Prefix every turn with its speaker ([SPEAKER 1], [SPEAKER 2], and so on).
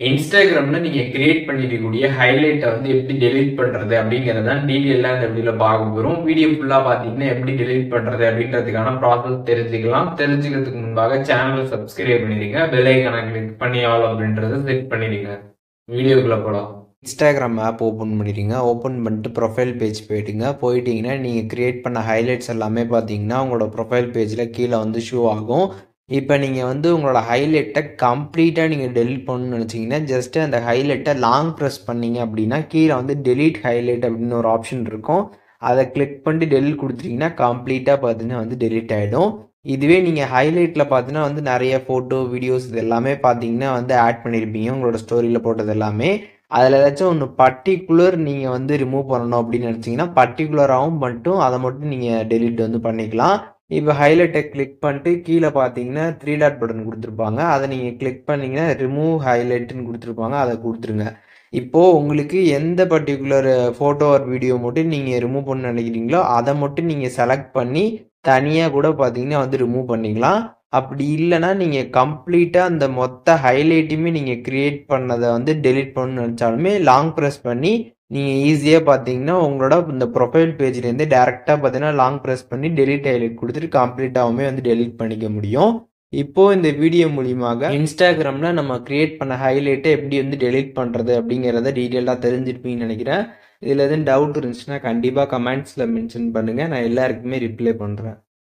[SPEAKER 1] இன்ஸ்டாகிராம்ல நீங்க கிரியேட் பண்ணிருக்கக்கூடிய ஹைலைட்ட வந்து எப்படி டெலீட் பண்றது அப்படிங்கிறத டீடைலா இந்த வீடியோல பார்க்க போறோம். வீடியோ ஃபுல்லா பார்த்தீங்கன்னா எப்படி டெலீட் பண்றது அப்படின்றதுக்கான ப்ராசஸ் தெரிஞ்சுக்கலாம். தெரிஞ்சுக்கிறதுக்கு முன்பாக சேனலை சப்ஸ்கிரைப் பண்ணிடுங்க. பெல் ஐகானை கிளிக் பண்ணி ஆல் அப்படின்றத செட் பண்ணிடுங்க. வீடியோக்குள்ள போலாம். இன்ஸ்டாகிராம் ஆப் ஓப்பன் பண்ணிடுங்க. ஓப்பன் பண்ணிட்டு ப்ரொஃபைல் பேஜ் போயிட்டுங்க. போயிட்டீங்கன்னா நீங்கள் கிரியேட் பண்ண ஹைலைட்ஸ் எல்லாமே பார்த்தீங்கன்னா உங்களோட ப்ரொஃபைல் பேஜில் கீழே வந்து ஷோ ஆகும். இப்போ நீங்கள் வந்து உங்களோட ஹைலைட்டை கம்ப்ளீட்டாக நீங்கள் டெலிட் பண்ணணும்னு நினச்சிங்கன்னா ஜஸ்ட்டு அந்த ஹைலைட்டை லாங் ப்ரெஸ் பண்ணிங்க அப்படின்னா கீழே வந்து டெலீட் ஹைலைட் அப்படின்னு ஒரு ஆப்ஷன் இருக்கும். அதை கிளிக் பண்ணிட்டு டெலிட் கொடுத்துட்டிங்கன்னா கம்ப்ளீட்டாக பார்த்தீங்கன்னா வந்து டெலிட் ஆகிடும். இதுவே நீங்கள் ஹைலைட்டில் பார்த்தீங்கன்னா வந்து நிறைய ஃபோட்டோ வீடியோஸ் இது எல்லாமே பார்த்தீங்கன்னா வந்து ஆட் பண்ணியிருப்பீங்க உங்களோட ஸ்டோரியில் போட்டது எல்லாமே. அதில் ஏதாச்சும் ஒன்று பர்டிகுலர் நீங்கள் வந்து ரிமூவ் பண்ணணும் அப்படின்னு நினச்சிங்கன்னா பர்டிகுலராகவும் மட்டும் அதை மட்டும் நீங்கள் டெலிட் வந்து பண்ணிக்கலாம். இப்போ ஹைலைட்டை கிளிக் பண்ணிட்டு கீழே பார்த்தீங்கன்னா 3 டாட் பட்டன் கொடுத்துருப்பாங்க. அதை நீங்கள் கிளிக் பண்ணிங்கன்னா ரிமூவ் ஹைலைட்டுன்னு கொடுத்துருப்பாங்க. அதை கொடுத்துருங்க. இப்போது உங்களுக்கு எந்த பர்டிகுலர் ஃபோட்டோ ஆர் வீடியோ மட்டும் நீங்கள் ரிமூவ் பண்ண நினைக்கிறீங்களோ அதை மட்டும் நீங்கள் செலக்ட் பண்ணி தனியாக கூட பார்த்தீங்கன்னா வந்து ரிமூவ் பண்ணிக்கலாம். அப்படி இல்லைன்னா நீங்கள் கம்ப்ளீட்டாக அந்த மொத்த ஹைலைட்டையுமே நீங்கள் க்ரியேட் பண்ணதை வந்து டெலிட் பண்ணணும்னு நினச்சாலுமே லாங் ப்ரெஸ் பண்ணி நீங்கள் ஈஸியாக பார்த்தீங்கன்னா உங்களோட இந்த ப்ரொஃபைல் பேஜ்லேருந்து டேரெக்டாக பார்த்தீங்கன்னா லாங் ப்ரெஸ் பண்ணி டெலிட் ஹைலைட் கொடுத்துட்டு கம்ப்ளீட்டாகவுமே வந்து டெலிட் பண்ணிக்க முடியும். இப்போது இந்த வீடியோ மூலியமாக இன்ஸ்டாகிராமில் நம்ம க்ரியேட் பண்ண ஹைலைட்டை எப்படி வந்து டெலிட் பண்ணுறது அப்படிங்கிறத டீட்டெயிலாக தெரிஞ்சிருப்பீங்கன்னு நினைக்கிறேன். இதில் எதுவும் டவுட் இருந்துச்சுன்னா கண்டிப்பாக கமெண்ட்ஸில் மென்ஷன் பண்ணுங்கள். நான் எல்லாருக்குமே ரிப்ளை பண்ணுறேன்.